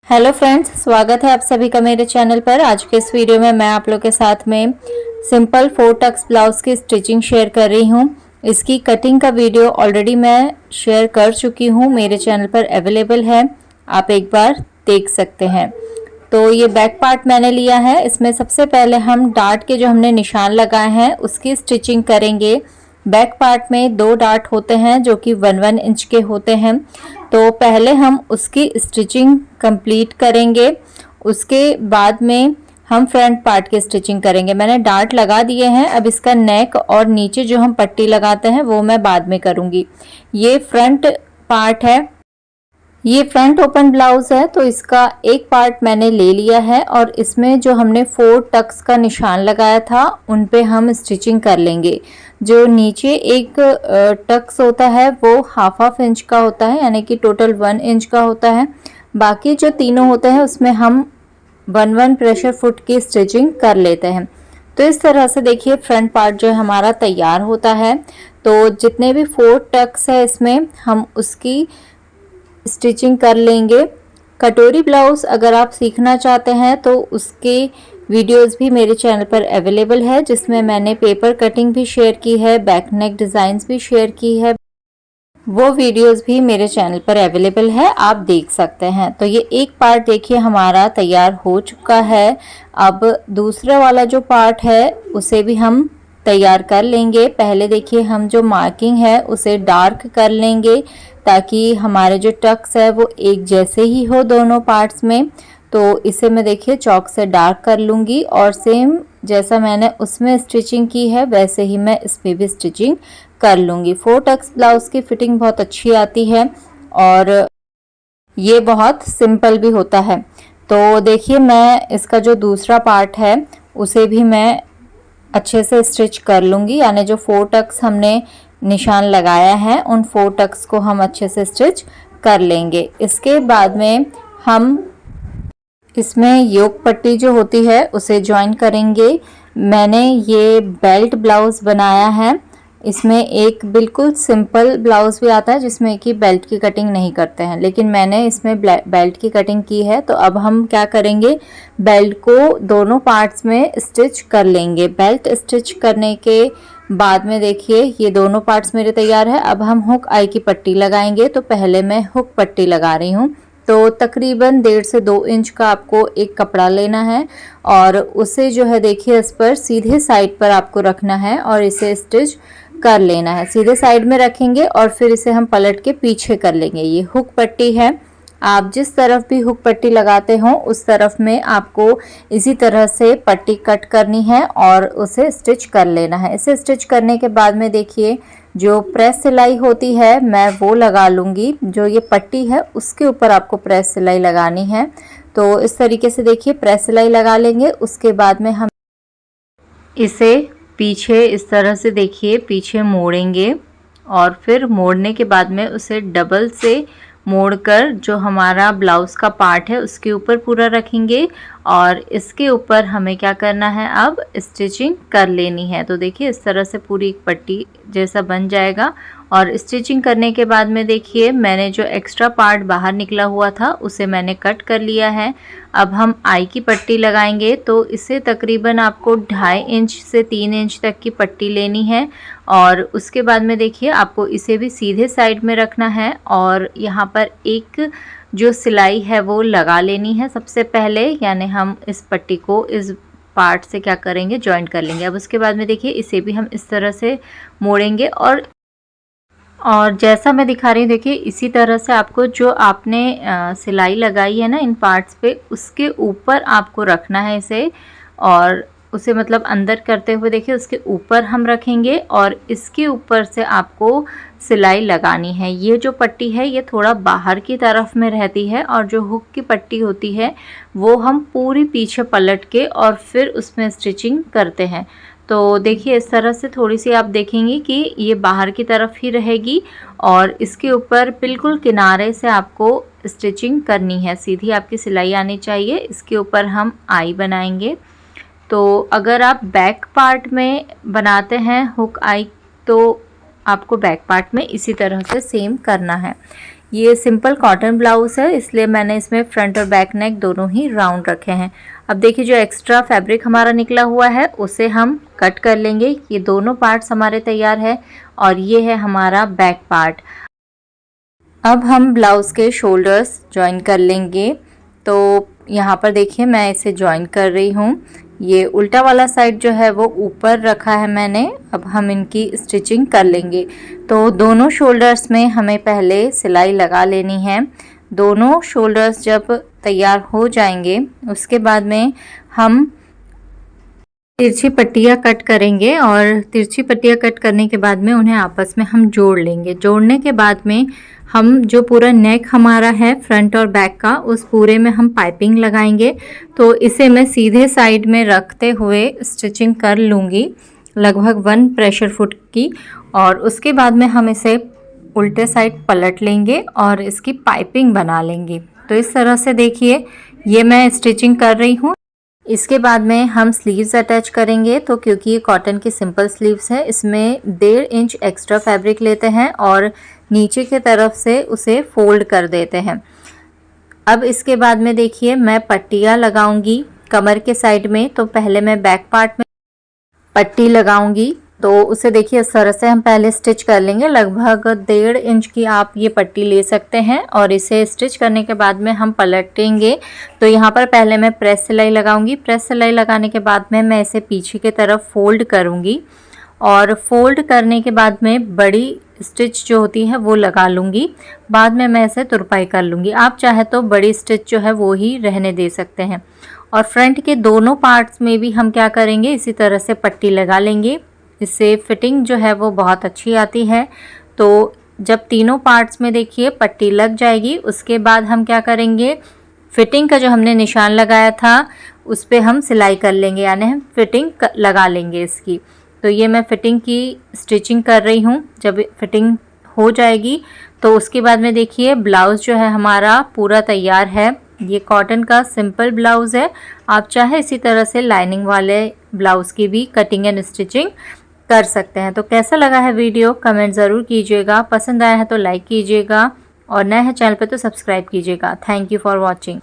Hello friends, स्वागत है आप सभी का मेरे चैनल पर। आज के इस वीडियो में मैं आप लोग के साथ में सिंपल 4 टक्स ब्लाउज की स्टिचिंग शेयर कर रही हूँ। इसकी कटिंग का वीडियो ऑलरेडी मैं शेयर कर चुकी हूँ, मेरे चैनल पर अवेलेबल है, आप एक बार देख सकते हैं। तो ये बैक पार्ट मैंने लिया है। इसमें सबसे पहले हम डार्ट के जो हमने निशान लगाए हैं उसकी स्टिचिंग करेंगे। बैक पार्ट में 2 डार्ट होते हैं जो कि 1-1 इंच के होते हैं। तो पहले हम उसकी स्टिचिंग कंप्लीट करेंगे, उसके बाद में हम फ्रंट पार्ट की स्टिचिंग करेंगे। मैंने डार्ट लगा दिए हैं, अब इसका नेक और नीचे जो हम पट्टी लगाते हैं वो मैं बाद में करूँगी। ये फ्रंट पार्ट है, ये फ्रंट ओपन ब्लाउज है, तो इसका एक पार्ट मैंने ले लिया है और इसमें जो हमने 4 टक्स का निशान लगाया था उन पे हम स्टिचिंग कर लेंगे। जो नीचे एक टक्स होता है वो हाफ इंच का होता है, यानी कि टोटल 1 इंच का होता है। बाकी जो तीनों होते हैं उसमें हम 1-1 प्रेशर फुट की स्टिचिंग कर लेते हैं। तो इस तरह से देखिए फ्रंट पार्ट जो है हमारा तैयार होता है। तो जितने भी 4 टक्स है इसमें हम उसकी स्टिचिंग कर लेंगे। कटोरी ब्लाउज अगर आप सीखना चाहते हैं तो उसके वीडियोस भी मेरे चैनल पर अवेलेबल है, जिसमें मैंने पेपर कटिंग भी शेयर की है, बैक नेक डिज़ाइंस भी शेयर की है। वो वीडियोस भी मेरे चैनल पर अवेलेबल है, आप देख सकते हैं। तो ये एक पार्ट देखिए हमारा तैयार हो चुका है। अब दूसरा वाला जो पार्ट है उसे भी हम तैयार कर लेंगे। पहले देखिए हम जो मार्किंग है उसे डार्क कर लेंगे ताकि हमारे जो टक्स है वो एक जैसे ही हो दोनों पार्ट्स में। तो इसे मैं देखिए चॉक से डार्क कर लूँगी और सेम जैसा मैंने उसमें स्टिचिंग की है वैसे ही मैं इस पर भी स्टिचिंग कर लूँगी। 4 टक्स ब्लाउज की फिटिंग बहुत अच्छी आती है और ये बहुत सिंपल भी होता है। तो देखिए मैं इसका जो दूसरा पार्ट है उसे भी मैं अच्छे से स्टिच कर लूँगी, यानी जो 4 टक्स हमने निशान लगाया है उन 4 टक्स को हम अच्छे से स्टिच कर लेंगे। इसके बाद में हम इसमें योक पट्टी जो होती है उसे ज्वाइन करेंगे। मैंने ये बेल्ट ब्लाउज बनाया है। इसमें एक बिल्कुल सिंपल ब्लाउज भी आता है जिसमें कि बेल्ट की कटिंग नहीं करते हैं, लेकिन मैंने इसमें बेल्ट की कटिंग की है। तो अब हम क्या करेंगे, बेल्ट को दोनों पार्ट्स में स्टिच कर लेंगे। बेल्ट स्टिच करने के बाद में देखिए ये दोनों पार्ट्स मेरे तैयार है। अब हम हुक आई की पट्टी लगाएंगे। तो पहले मैं हुक पट्टी लगा रही हूँ। तो तकरीबन 1.5 से 2 इंच का आपको एक कपड़ा लेना है और उसे जो है देखिए इस पर सीधे साइड पर आपको रखना है और इसे स्टिच कर लेना है। सीधे साइड में रखेंगे और फिर इसे हम पलट के पीछे कर लेंगे। ये हुक पट्टी है, आप जिस तरफ भी हुक पट्टी लगाते हो उस तरफ में आपको इसी तरह से पट्टी कट करनी है और उसे स्टिच कर लेना है। इसे स्टिच करने के बाद में देखिए जो प्रेस सिलाई होती है मैं वो लगा लूँगी। जो ये पट्टी है उसके ऊपर आपको प्रेस सिलाई लगानी है। तो इस तरीके से देखिए प्रेस सिलाई लगा लेंगे। उसके बाद में हम इसे पीछे इस तरह से देखिए पीछे मोड़ेंगे और फिर मोड़ने के बाद में उसे डबल से मोड़कर जो हमारा ब्लाउज़ का पार्ट है उसके ऊपर पूरा रखेंगे और इसके ऊपर हमें क्या करना है, अब स्टिचिंग कर लेनी है। तो देखिए इस तरह से पूरी एक पट्टी जैसा बन जाएगा और स्टिचिंग करने के बाद में देखिए मैंने जो एक्स्ट्रा पार्ट बाहर निकला हुआ था उसे मैंने कट कर लिया है। अब हम आई की पट्टी लगाएंगे। तो इसे तकरीबन आपको 2.5 इंच से 3 इंच तक की पट्टी लेनी है और उसके बाद में देखिए आपको इसे भी सीधे साइड में रखना है और यहाँ पर एक जो सिलाई है वो लगा लेनी है सबसे पहले, यानी हम इस पट्टी को इस पार्ट से क्या करेंगे, जॉइंट कर लेंगे। अब उसके बाद में देखिए इसे भी हम इस तरह से मोड़ेंगे और जैसा मैं दिखा रही हूँ देखिए इसी तरह से आपको जो आपने सिलाई लगाई है ना इन पार्ट्स पे उसके ऊपर आपको रखना है इसे और उसे मतलब अंदर करते हुए देखिए उसके ऊपर हम रखेंगे और इसके ऊपर से आपको सिलाई लगानी है। ये जो पट्टी है ये थोड़ा बाहर की तरफ में रहती है और जो हुक की पट्टी होती है वो हम पूरी पीछे पलट के और फिर उसमें स्टिचिंग करते हैं। तो देखिए इस तरह से थोड़ी सी आप देखेंगे कि ये बाहर की तरफ ही रहेगी और इसके ऊपर बिल्कुल किनारे से आपको स्टिचिंग करनी है, सीधी आपकी सिलाई आनी चाहिए। इसके ऊपर हम आई बनाएंगे। तो अगर आप बैक पार्ट में बनाते हैं हुक आई तो आपको बैक पार्ट में इसी तरह से सेम करना है। ये सिंपल कॉटन ब्लाउज़ है, इसलिए मैंने इसमें फ्रंट और बैक नेक दोनों ही राउंड रखे हैं। अब देखिए जो एक्स्ट्रा फैब्रिक हमारा निकला हुआ है उसे हम कट कर लेंगे। ये दोनों पार्ट्स हमारे तैयार है और ये है हमारा बैक पार्ट। अब हम ब्लाउज़ के शोल्डर्स जॉइन कर लेंगे। तो यहाँ पर देखिए मैं इसे जॉइन कर रही हूँ। ये उल्टा वाला साइड जो है वो ऊपर रखा है मैंने। अब हम इनकी स्टिचिंग कर लेंगे। तो दोनों शोल्डर्स में हमें पहले सिलाई लगा लेनी है। दोनों शोल्डर्स जब तैयार हो जाएंगे उसके बाद में हम तिरछी पट्टियाँ कट करेंगे और तिरछी पट्टियाँ कट करने के बाद में उन्हें आपस में हम जोड़ लेंगे। जोड़ने के बाद में हम जो पूरा नेक हमारा है फ्रंट और बैक का, उस पूरे में हम पाइपिंग लगाएंगे। तो इसे मैं सीधे साइड में रखते हुए स्टिचिंग कर लूँगी लगभग 1 प्रेशर फुट की, और उसके बाद में हम इसे उल्टे साइड पलट लेंगे और इसकी पाइपिंग बना लेंगे। तो इस तरह से देखिए ये मैं स्टिचिंग कर रही हूँ। इसके बाद में हम स्लीव्स अटैच करेंगे। तो क्योंकि ये कॉटन की सिंपल स्लीव्स है, इसमें 1.5 इंच एक्स्ट्रा फैब्रिक लेते हैं और नीचे के तरफ से उसे फोल्ड कर देते हैं। अब इसके बाद में देखिए मैं पट्टियाँ लगाऊंगी कमर के साइड में। तो पहले मैं बैक पार्ट में पट्टी लगाऊंगी। तो उसे देखिए इस तरह से हम पहले स्टिच कर लेंगे। लगभग 1.5 इंच की आप ये पट्टी ले सकते हैं और इसे स्टिच करने के बाद में हम पलटेंगे। तो यहाँ पर पहले मैं प्रेस सिलाई लगाऊंगी। प्रेस सिलाई लगाने के बाद में मैं इसे पीछे की तरफ फोल्ड करूंगी और फोल्ड करने के बाद में बड़ी स्टिच जो होती है वो लगा लूँगी। बाद में मैं इसे तुरपाई कर लूँगी। आप चाहे तो बड़ी स्टिच जो है वो ही रहने दे सकते हैं। और फ्रंट के दोनों पार्ट्स में भी हम क्या करेंगे, इसी तरह से पट्टी लगा लेंगे। इससे फिटिंग जो है वो बहुत अच्छी आती है। तो जब तीनों पार्ट्स में देखिए पट्टी लग जाएगी, उसके बाद हम क्या करेंगे, फिटिंग का जो हमने निशान लगाया था उस पर हम सिलाई कर लेंगे, यानी हम फिटिंग लगा लेंगे इसकी। तो ये मैं फिटिंग की स्टिचिंग कर रही हूँ। जब फिटिंग हो जाएगी तो उसके बाद में देखिए ब्लाउज़ जो है हमारा पूरा तैयार है। ये कॉटन का सिंपल ब्लाउज़ है। आप चाहे इसी तरह से लाइनिंग वाले ब्लाउज़ की भी कटिंग एंड स्टिचिंग कर सकते हैं। तो कैसा लगा है वीडियो कमेंट ज़रूर कीजिएगा। पसंद आया है तो लाइक कीजिएगा और नए हैं चैनल पर तो सब्सक्राइब कीजिएगा। Thank you for watching.